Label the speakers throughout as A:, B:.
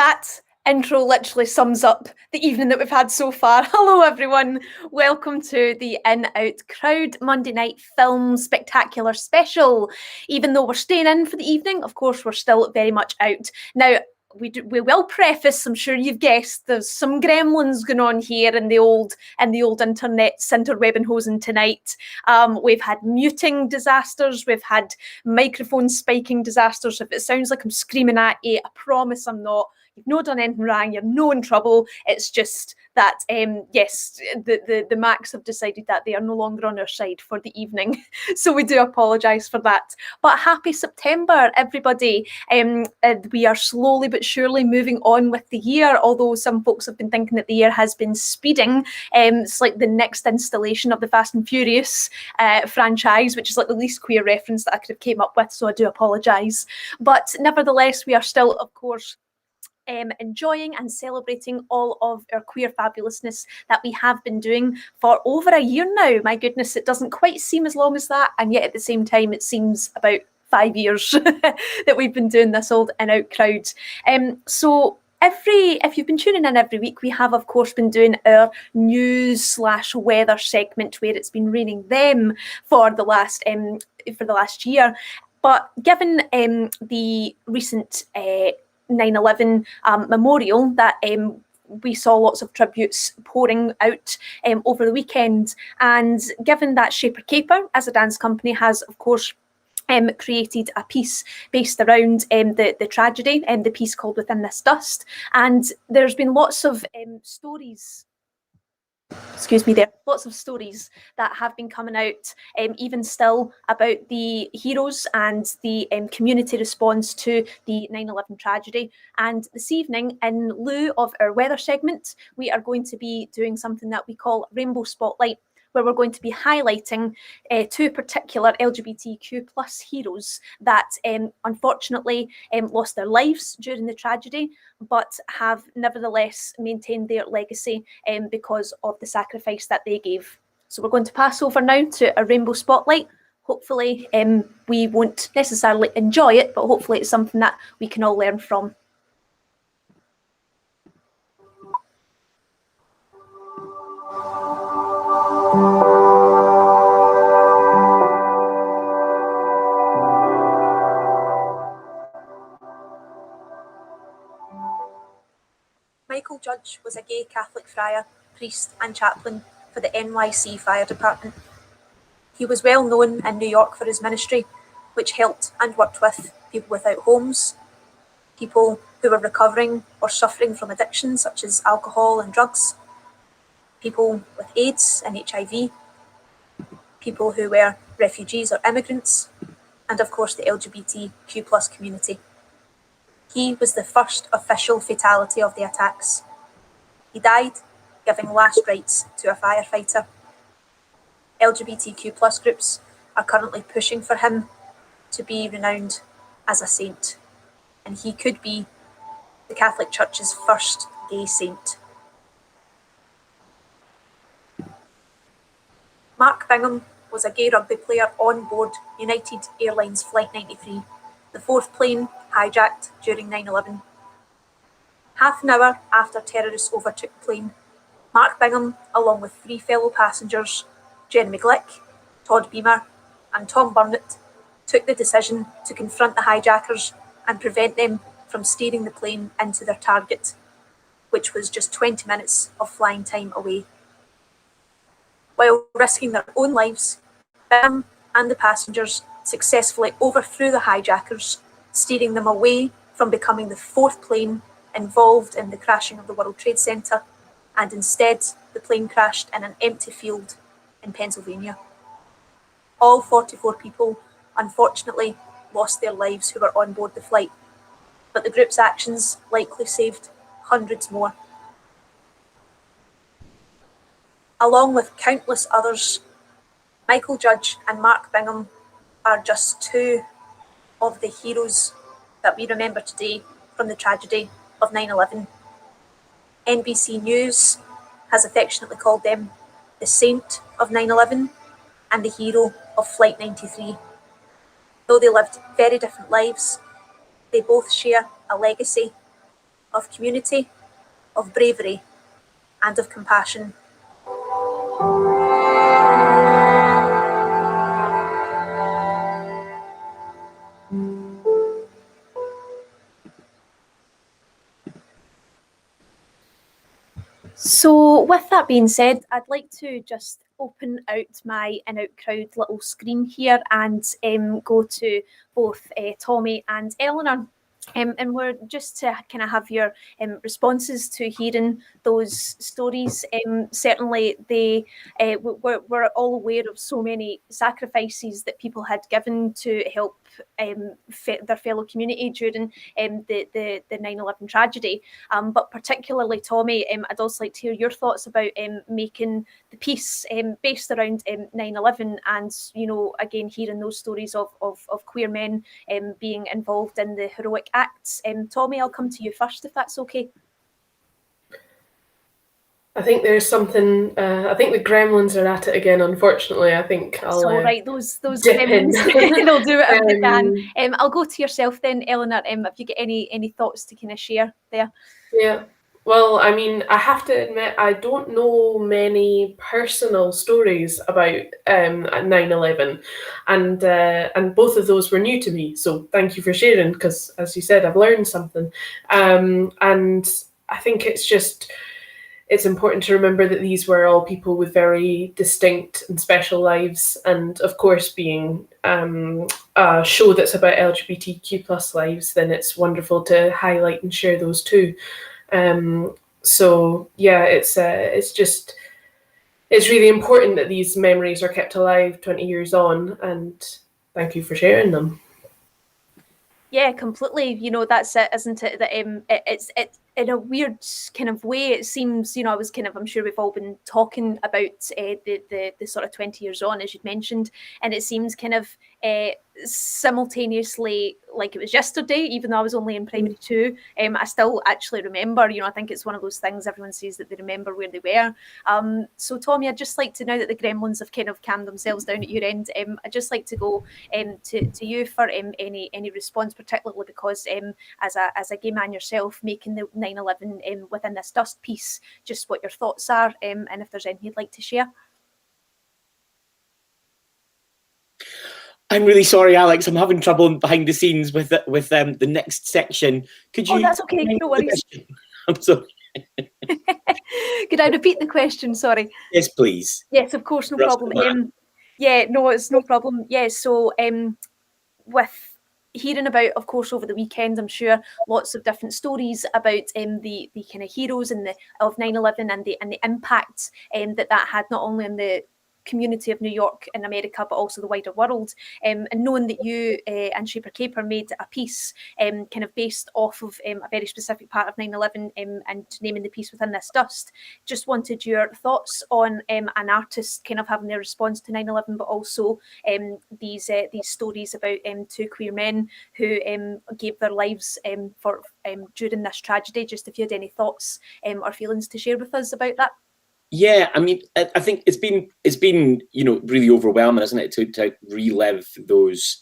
A: that intro literally sums up the evening that we've had so far. Hello everyone, welcome to the In Out Crowd Monday Night Film Spectacular Special. Even though we're staying in for the evening, of course we're still very much out. Now, we will preface, I'm sure you've guessed, there's some gremlins going on here in the old internet interwebbing hosen tonight. We've had muting disasters, we've had microphone spiking disasters. If it sounds like I'm screaming at you, I promise I'm not. You've not done anything wrong, you're no in trouble. It's just that, yes, the Macs have decided that they are no longer on our side for the evening. So we do apologise for that. But happy September, everybody. We are slowly but surely moving on with the year, although some folks have been thinking that the year has been speeding. It's like the next installation of the Fast and Furious franchise, which is like the least queer reference that I could have came up with, so I do apologise. But nevertheless, we are still, of course, enjoying and celebrating all of our queer fabulousness that we have been doing for over a year now. My goodness, it doesn't quite seem as long as that, and yet at the same time it seems about 5 years that we've been doing this old In Out Crowd. So if you've been tuning in every week, we have of course been doing our news/weather segment where it's been raining them for the last year. But given the recent 9/11 memorial that we saw lots of tributes pouring out over the weekend, and given that Shaper Caper as a dance company has of course created a piece based around the tragedy, and the piece called Within This Dust, and there's been lots of stories that have been coming out even still about the heroes and the community response to the 9/11 tragedy. And this evening, in lieu of our weather segment, we are going to be doing something that we call Rainbow Spotlight, where we're going to be highlighting two particular LGBTQ plus heroes that unfortunately lost their lives during the tragedy, but have nevertheless maintained their legacy because of the sacrifice that they gave. So we're going to pass over now to a Rainbow Spotlight. Hopefully we won't necessarily enjoy it, but hopefully it's something that we can all learn from.
B: Michael Judge was a gay Catholic friar, priest and chaplain for the NYC Fire Department. He was well known in New York for his ministry, which helped and worked with people without homes, people who were recovering or suffering from addictions such as alcohol and drugs, people with AIDS and HIV, people who were refugees or immigrants, and of course the LGBTQ plus community. He was the first official fatality of the attacks. He died giving last rites to a firefighter. LGBTQ plus groups are currently pushing for him to be renowned as a saint, and he could be the Catholic Church's first gay saint. Mark Bingham was a gay rugby player on board United Airlines Flight 93, the fourth plane hijacked during 9/11. Half an hour after terrorists overtook the plane, Mark Bingham, along with 3 fellow passengers, Jeremy Glick, Todd Beamer, and Tom Burnett, took the decision to confront the hijackers and prevent them from steering the plane into their target, which was just 20 minutes of flying time away. While risking their own lives, Bingham and the passengers successfully overthrew the hijackers, steering them away from becoming the 4th plane involved in the crashing of the World Trade Center, and instead the plane crashed in an empty field in Pennsylvania. All 44 people unfortunately lost their lives who were on board the flight, but the group's actions likely saved hundreds more. Along with countless others, Michael Judge and Mark Bingham are just 2 of the heroes that we remember today from the tragedy of 9/11. NBC News has affectionately called them the saint of 9/11 and the hero of Flight 93. Though they lived very different lives, they both share a legacy of community, of bravery, and of compassion.
A: So with that being said, I'd like to just open out my In-Out Crowd little screen here and go to both Tommy and Eleanor. And we're just to kind of have your responses to hearing those stories. Certainly, we're all aware of so many sacrifices that people had given to help their fellow community during the 9/11 tragedy. But particularly, Tommy, I'd also like to hear your thoughts about making the piece based around 9/11 and, you know, again, hearing those stories of queer men being involved in the heroic acts. Tommy, I'll come to you first, if that's okay.
C: I think there's something. I think the gremlins are at it again. Unfortunately, I think I'll.
A: So right, those
C: dip in.
A: gremlins, they'll do whatever they can. I'll go to yourself then, Eleanor. Have you got any thoughts to kind of share there?
C: Yeah. Well, I mean, I have to admit, I don't know many personal stories about 9/11, and both of those were new to me. So thank you for sharing, because as you said, I've learned something, and I think it's important to remember that these were all people with very distinct and special lives, and of course, being a show that's about LGBTQ plus lives, then it's wonderful to highlight and share those too. So yeah, it's really important that these memories are kept alive 20 years on, and thank you for sharing them.
A: Yeah, completely. You know, that's it, isn't it? That it's in a weird kind of way. It seems, you know, I'm sure we've all been talking about the sort of 20 years on, as you'd mentioned, and it seems kind of simultaneously like it was yesterday, even though I was only in primary two. I still actually remember, you know, I think it's one of those things everyone says that they remember where they were. So Tommy, I'd just like to, now that the gremlins have kind of calmed themselves down at your end, I'd just like to go to you for any response, particularly because as a gay man yourself, making the 9/11 within this dust piece, just what your thoughts are, and if there's anything you'd like to share.
D: I'm really sorry, Alex. I'm having trouble behind the scenes with the next section. Could you?
A: Oh, that's okay. No worries.
D: I'm sorry.
A: Could I repeat the question? Sorry.
D: Yes, please.
A: Yes, of course, no problem. Yeah, no, it's no problem. Yeah, so with hearing about, of course, over the weekend, I'm sure lots of different stories about the kind of heroes of 9/11 and the impact that had not only on the community of New York in America, but also the wider world. And knowing that you and Shaper Caper made a piece kind of based off of a very specific part of 9/11 and naming the piece Within This Dust, just wanted your thoughts on an artist kind of having their response to 9/11, but also these stories about two queer men who gave their lives for during this tragedy. Just if you had any thoughts or feelings to share with us about that.
D: Yeah, I mean, I think it's been you know, really overwhelming, isn't it, to relive those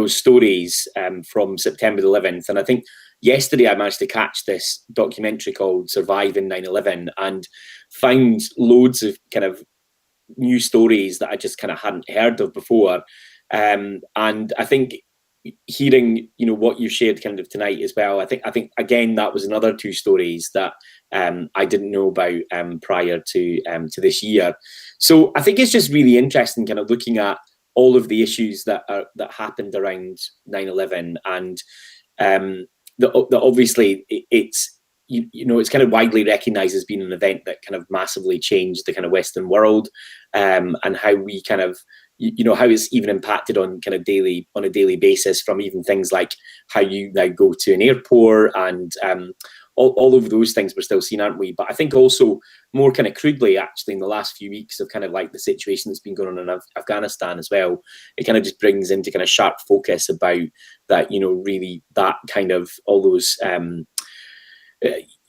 D: stories from September the 11th. And I think yesterday I managed to catch this documentary called Surviving 9/11 and found loads of kind of new stories that I just kind of hadn't heard of before. And I think hearing, you know, what you shared kind of tonight as well, I think again that was another two stories that I didn't know about prior to this year. So I think it's just really interesting kind of looking at all of the issues that happened around 9/11, and that obviously it's you know, it's kind of widely recognized as being an event that kind of massively changed the kind of Western world, and how we kind of, you know, how it's even impacted on kind of on a daily basis, from even things like how you now go to an airport, and all of those things we're still seeing, aren't we? But I think also more kind of crudely, actually, in the last few weeks of kind of like the situation that's been going on in Afghanistan as well, it kind of just brings into kind of sharp focus about that, you know, really that kind of all those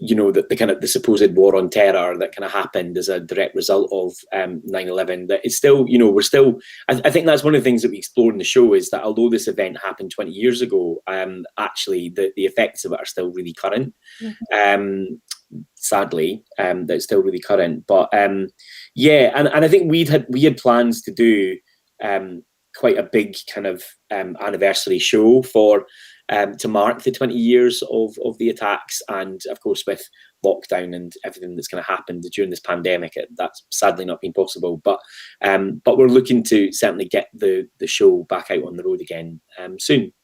D: you know, that the kind of the supposed war on terror that kind of happened as a direct result of 9/11, that it's still, you know, we're still, I think that's one of the things that we explore in the show, is that although this event happened 20 years ago, actually the effects of it are still really current. Sadly, that's still really current. But yeah, and I think we had plans to do quite a big kind of anniversary show for to mark the 20 years of the attacks, and of course with lockdown and everything that's kind of happened during this pandemic, that's sadly not been possible. But we're looking to certainly get the show back out on the road again soon.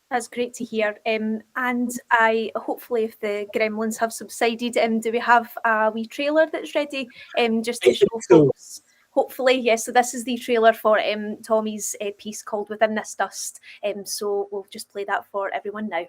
A: That's great to hear. And I hopefully, if the gremlins have subsided, do we have a wee trailer that's ready just to show folks? Hopefully, yes. So this is the trailer for Tommy's piece called Within This Dust. So we'll just play that for everyone now.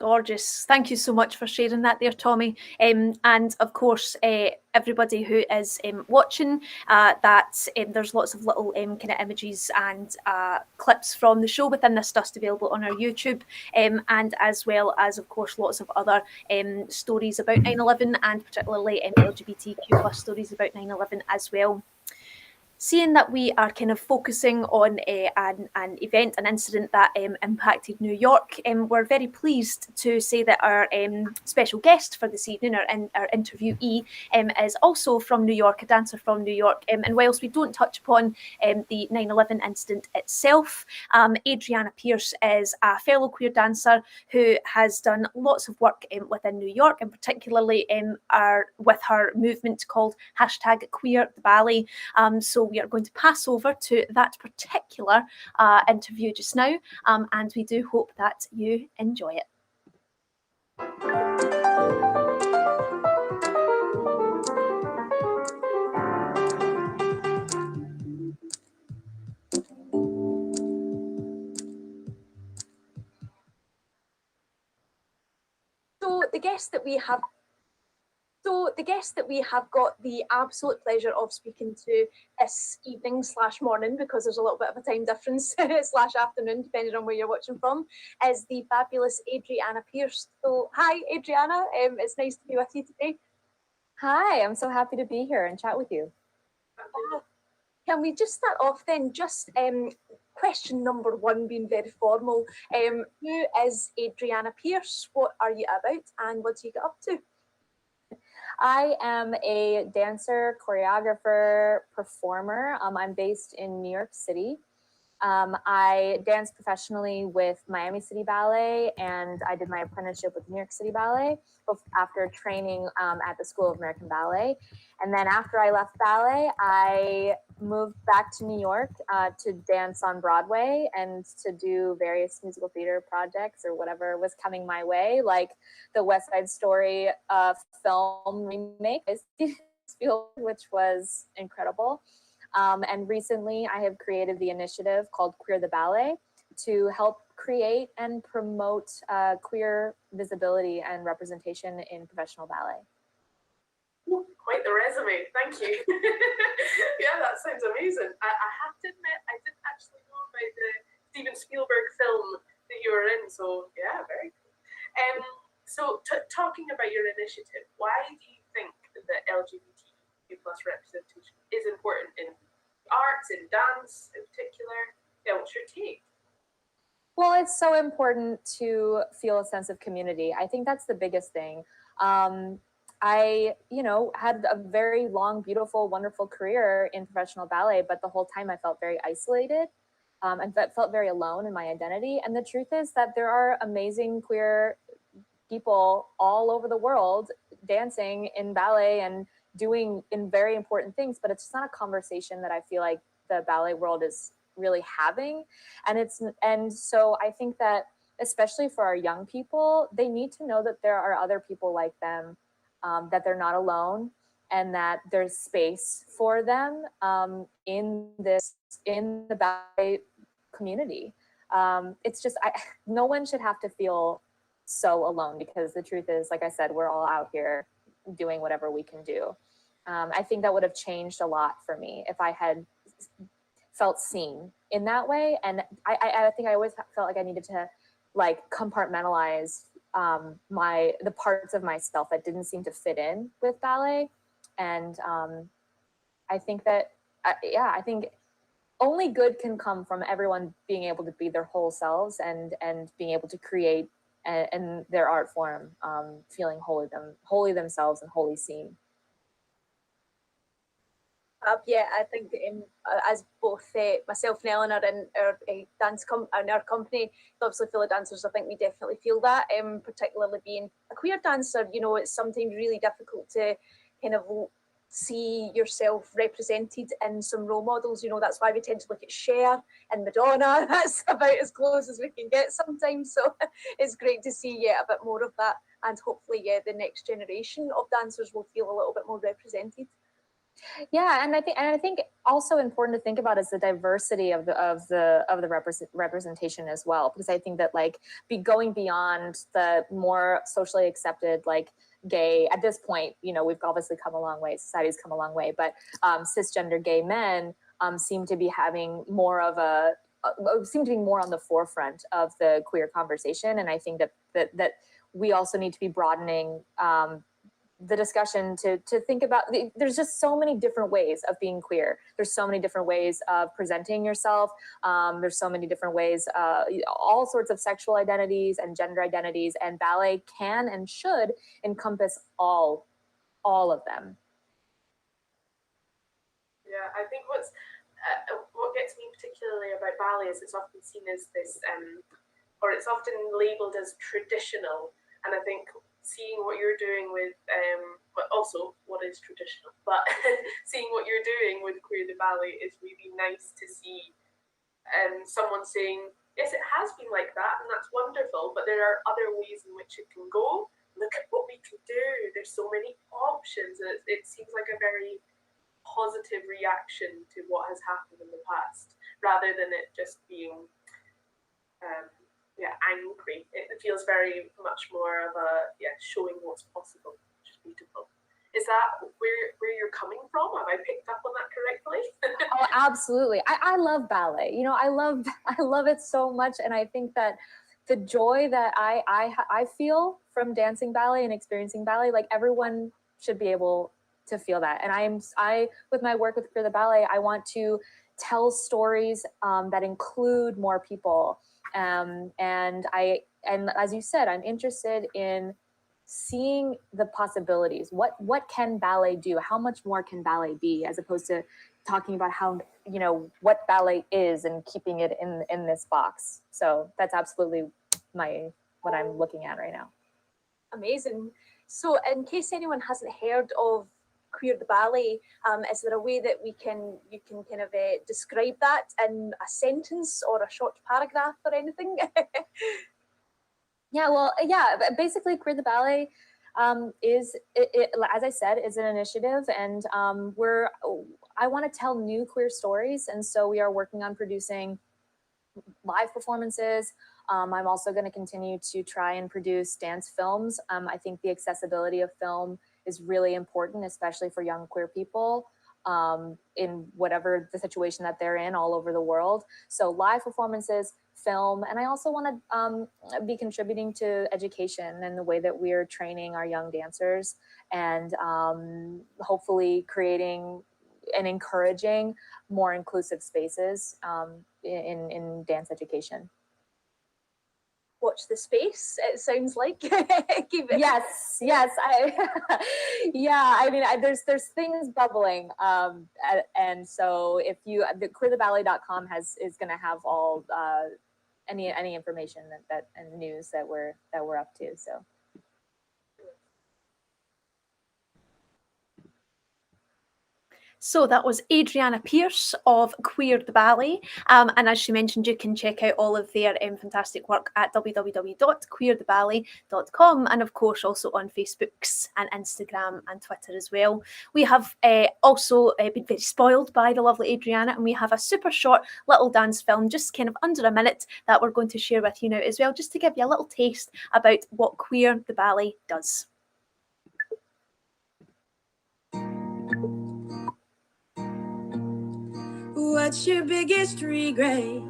A: Gorgeous. Thank you so much for sharing that there, Tommy. And of course, everybody who is watching, there's lots of little kind of images and clips from the show Within This Dust available on our YouTube, and as well as, of course, lots of other stories about 9/11, and particularly LGBTQ plus stories about 9/11 as well. Seeing that we are kind of focusing on an event, an incident that impacted New York, we're very pleased to say that our special guest for this evening, our interviewee, is also from New York, a dancer from New York. And whilst we don't touch upon the 9/11 incident itself, Adriana Pierce is a fellow queer dancer who has done lots of work within New York, and particularly with her movement called #QueerTheBallet. So we are going to pass over to that particular interview just now, and we do hope that you enjoy it. So the guest that we have got the absolute pleasure of speaking to this evening / morning, because there's a little bit of a time difference / afternoon, depending on where you're watching from, is the fabulous Adriana Pierce. So hi, Adriana. It's nice to be with you today.
E: Hi, I'm so happy to be here and chat with you.
A: Can we just start off then, just
B: question number one, being very formal. Who is Adriana Pierce? What are you about and what do you get up to?
E: I am a dancer, choreographer, performer. I'm based in New York City. I dance professionally with Miami City Ballet, and I did my apprenticeship with New York City Ballet after training at the School of American Ballet. And then after I left ballet, I moved back to New York to dance on Broadway and to do various musical theater projects or whatever was coming my way, like the West Side Story film remake, which was incredible. And recently I have created the initiative called Queer the Ballet to help create and promote queer visibility and representation in professional ballet.
C: Quite the resume, thank you. Yeah, that sounds amazing. I have to admit, I didn't actually know about the Steven Spielberg film that you were in, so yeah, very cool. So talking about your initiative, why do you think that LGBTQ plus representation is important in arts, in dance in particular? Yeah, what's your take?
E: Well, it's so important to feel a sense of community. I think that's the biggest thing. I, had a very long, beautiful, wonderful career in professional ballet, but the whole time I felt very isolated and felt very alone in my identity. And the truth is that there are amazing queer people all over the world dancing in ballet and doing in very important things, but it's just not a conversation that I feel like the ballet world is really having. And so I think that especially for our young people, they need to know that there are other people like them, that they're not alone, and that there's space for them in the ballet community. It's just, no one should have to feel so alone, because the truth is, like I said, we're all out here doing whatever we can do. I think that would have changed a lot for me if I had felt seen in that way. And I think I always felt like I needed to compartmentalize the parts of myself that didn't seem to fit in with ballet. And I think that, I think only good can come from everyone being able to be their whole selves and being able to create in their art form, feeling wholly themselves and wholly seen.
B: I think as both myself and Ellen are in our dance in our company, obviously full of dancers, I think we definitely feel that. Particularly being a queer dancer, it's sometimes really difficult to kind of see yourself represented in some role models. That's why we tend to look at Cher and Madonna. That's about as close as we can get sometimes. So it's great to see a bit more of that, and hopefully the next generation of dancers will feel a little bit more represented.
E: Yeah, and I think also important to think about is the diversity of the representation as well, because I think that going beyond the more socially accepted gay, at this point, we've obviously come a long way, society's come a long way, but cisgender gay men seem to be having more of seem to be more on the forefront of the queer conversation, and I think that we also need to be broadening the discussion to think about. There's just so many different ways of being queer. There's so many different ways of presenting yourself. There's so many different ways, all sorts of sexual identities and gender identities, and ballet can and should encompass all of them.
C: Yeah, I think what gets me particularly about ballet is it's often seen as this, or it's often labelled as traditional, and I think seeing what you're doing with, but also what is traditional, but seeing what you're doing with Queer the Ballet is really nice to see. Someone saying, yes, it has been like that, and that's wonderful, but there are other ways in which it can go. Look at what we can do. There's so many options, and it seems like a very positive reaction to what has happened in the past, rather than it just being angry. It feels very much more of a showing what's possible, which is beautiful. Is that where you're coming from? Have I picked up on that correctly?
E: Oh, absolutely. I love ballet. I love it so much, and I think that the joy that I feel from dancing ballet and experiencing ballet, everyone should be able to feel that. And I with my work with Queer the Ballet, I want to tell stories that include more people. And as you said, I'm interested in seeing the possibilities. What can ballet do? How much more can ballet be, as opposed to talking about how, what ballet is and keeping it in this box. So that's absolutely what I'm looking at right now.
B: Amazing. So in case anyone hasn't heard of Queer the Ballet, is there a way that you can kind of describe that in a sentence or a short paragraph or anything?
E: Basically Queer the Ballet is, as I said, is an initiative, and I want to tell new queer stories, and so we are working on producing live performances. I'm also going to continue to try and produce dance films. I think the accessibility of film is really important, especially for young queer people in whatever the situation that they're in all over the world. So live performances, film, and I also want to be contributing to education and the way that we're training our young dancers, and hopefully creating and encouraging more inclusive spaces in dance education.
B: Watch the space, it sounds like.
E: Yes. There's things bubbling, and so if you, the queertheballet.com is going to have all any information that and news that we're up to. So.
A: So that was Adriana Pierce of Queer the Ballet. And as she mentioned, you can check out all of their fantastic work at www.queertheballet.com, and of course also on Facebooks and Instagram and Twitter as well. We have also been very spoiled by the lovely Adriana, and we have a super short little dance film, just kind of under a minute, that we're going to share with you now as well, just to give you a little taste about what Queer the Ballet does.
F: What's your biggest regret?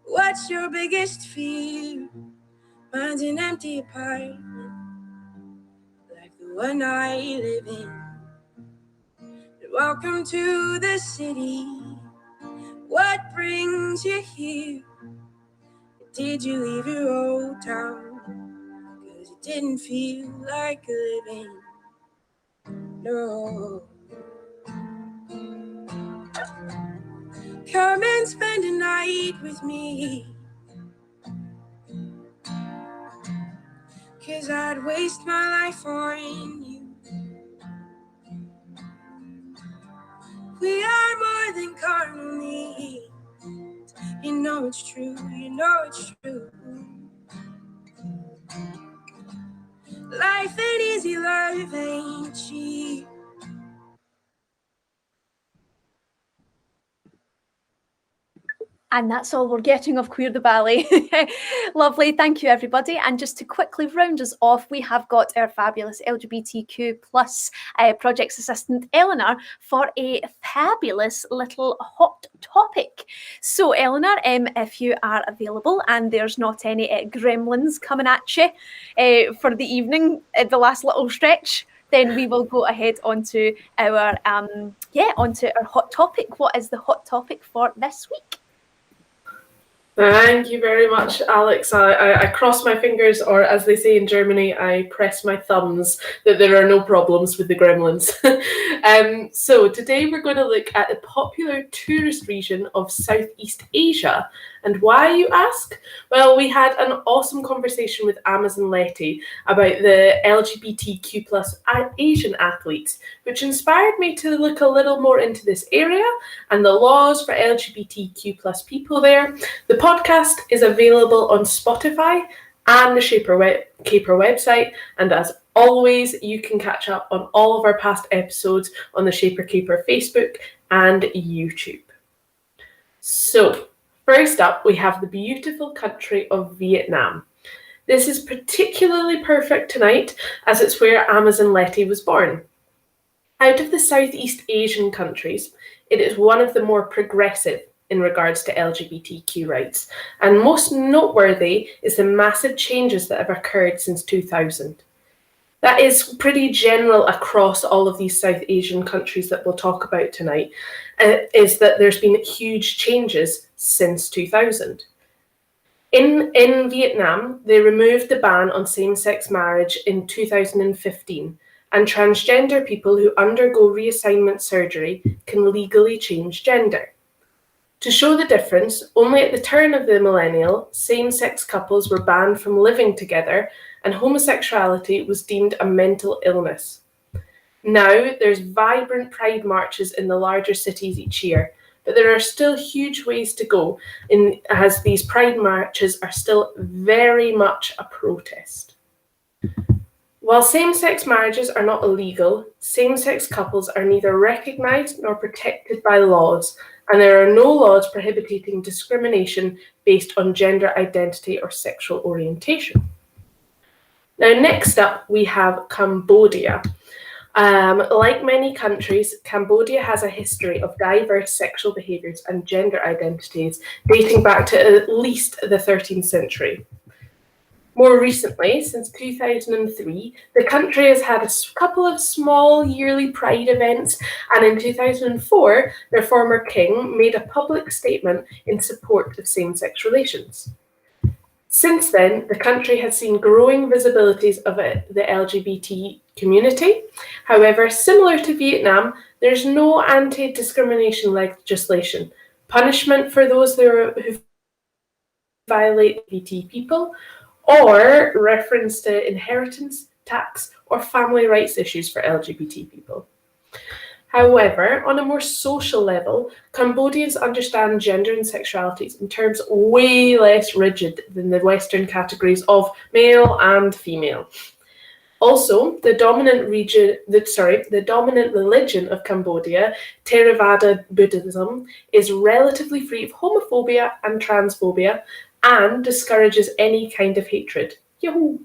F: What's your biggest fear? Mine's an empty apartment, like the one I live in. Welcome to the city. What brings you here? Did you leave your old town? 'Cause it didn't feel like living. No. Come and spend a night with me, 'cause I'd waste my life on you. We are more than carnal needs. You know it's true, you know it's true. Life ain't easy, love ain't cheap.
A: And that's all we're getting of Queer the Ballet. Lovely, thank you everybody. And just to quickly round us off, we have got our fabulous LGBTQ plus projects assistant Eleanor for a fabulous little hot topic. So Eleanor, if you are available and there's not any gremlins coming at you for the evening, the last little stretch, then we will go ahead onto our onto our hot topic. What is the hot topic for this week?
C: Thank you very much, Alex. I cross my fingers, or as they say in Germany, I press my thumbs that there are no problems with the gremlins. So today we're going to look at the popular tourist region of Southeast Asia. And why, you ask? Well, we had an awesome conversation with Amazon Letty about the LGBTQ plus Asian athletes, which inspired me to look a little more into this area and the laws for LGBTQ plus people there. The podcast is available on Spotify and the Caper website, and as always, you can catch up on all of our past episodes on the Caper Facebook and YouTube. So, first up, we have the beautiful country of Vietnam. This is particularly perfect tonight, as it's where Amazon Letty was born. Out of the Southeast Asian countries, it is one of the more progressive in regards to LGBTQ rights, and most noteworthy is the massive changes that have occurred since 2000. that is pretty general across all of these South Asian countries that we'll talk about tonight, is that there's been huge changes since 2000. In Vietnam, they removed the ban on same-sex marriage in 2015, and transgender people who undergo reassignment surgery can legally change gender. To show the difference, only at the turn of the millennial, same-sex couples were banned from living together and homosexuality was deemed a mental illness. Now, there's vibrant pride marches in the larger cities each year, but there are still huge ways to go as these pride marches are still very much a protest. While same-sex marriages are not illegal, same-sex couples are neither recognised nor protected by laws, and there are no laws prohibiting discrimination based on gender identity or sexual orientation. Now, next up, we have Cambodia. Like many countries, Cambodia has a history of diverse sexual behaviours and gender identities dating back to at least the 13th century. More recently, since 2003, the country has had a couple of small yearly pride events, and in 2004, their former king made a public statement in support of same-sex relations. Since then, the country has seen growing visibilities of the LGBT community. However, similar to Vietnam, there's no anti-discrimination legislation. Punishment for those who violate LGBT people, or reference to inheritance, tax, or family rights issues for LGBT people. However, on a more social level, Cambodians understand gender and sexualities in terms way less rigid than the Western categories of male and female. Also, the dominant religion of Cambodia, Theravada Buddhism, is relatively free of homophobia and transphobia, and discourages any kind of hatred. Yahoo!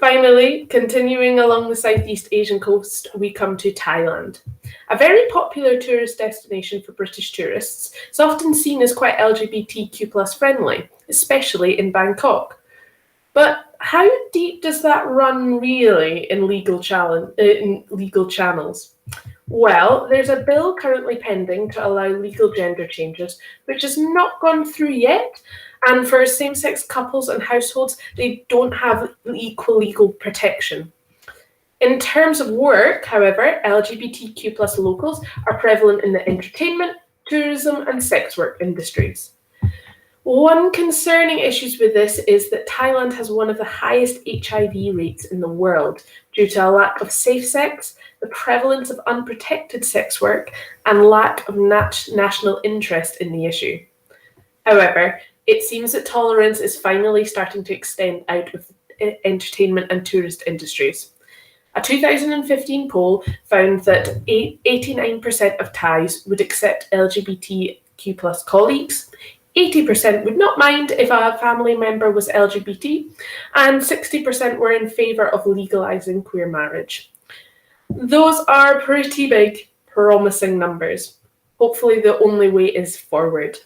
C: Finally, continuing along the Southeast Asian coast, we come to Thailand. A very popular tourist destination for British tourists, it's often seen as quite LGBTQ+ friendly, especially in Bangkok. But how deep does that run really in legal channels? Well, there's a bill currently pending to allow legal gender changes, which has not gone through yet. And for same-sex couples and households, they don't have equal legal protection. In terms of work, however, LGBTQ+ locals are prevalent in the entertainment, tourism, and sex work industries. One concerning issue with this is that Thailand has one of the highest HIV rates in the world due to a lack of safe sex, the prevalence of unprotected sex work, and lack of national interest in the issue. However, it seems that tolerance is finally starting to extend out of entertainment and tourist industries. A 2015 poll found that 89% of Thais would accept LGBTQ+ colleagues, 80% would not mind if a family member was LGBT, and 60% were in favour of legalising queer marriage. Those are pretty big, promising numbers. Hopefully the only way is forward.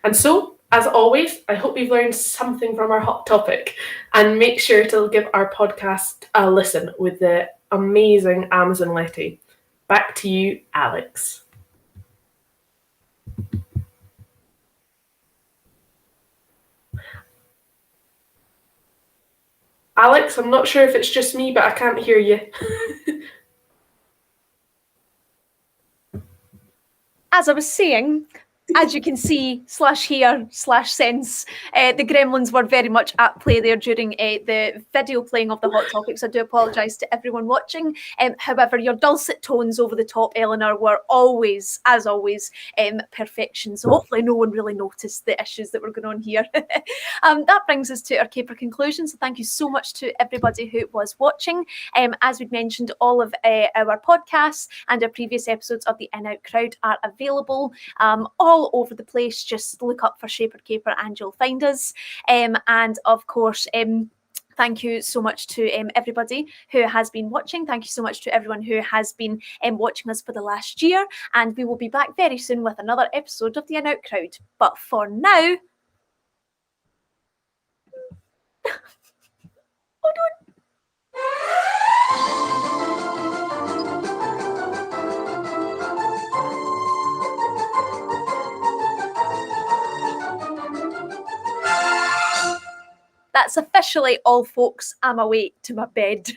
C: And so, as always, I hope you've learned something from our hot topic, and make sure to give our podcast a listen with the amazing Amazon Letty. Back to you, Alex. Alex, I'm not sure if it's just me, but I can't hear you.
A: As I was saying, as you can see, /hear/sense, the gremlins were very much at play there during the video playing of the hot topics. I do apologise to everyone watching. However, your dulcet tones over the top, Eleanor, were always, as always, perfection. So hopefully no one really noticed the issues that were going on here. That brings us to our caper conclusion. So thank you so much to everybody who was watching. As we'd mentioned, all of our podcasts and our previous episodes of the In Out Crowd are available all over the place. Just look up for Shaper Caper and you'll find us. And of course, thank you so much to everybody who has been watching. Thank you so much to everyone who has been watching us for the last year. And we will be back very soon with another episode of the In Out Crowd. But for now... Hold on. that's officially all, folks. I'm away to my bed.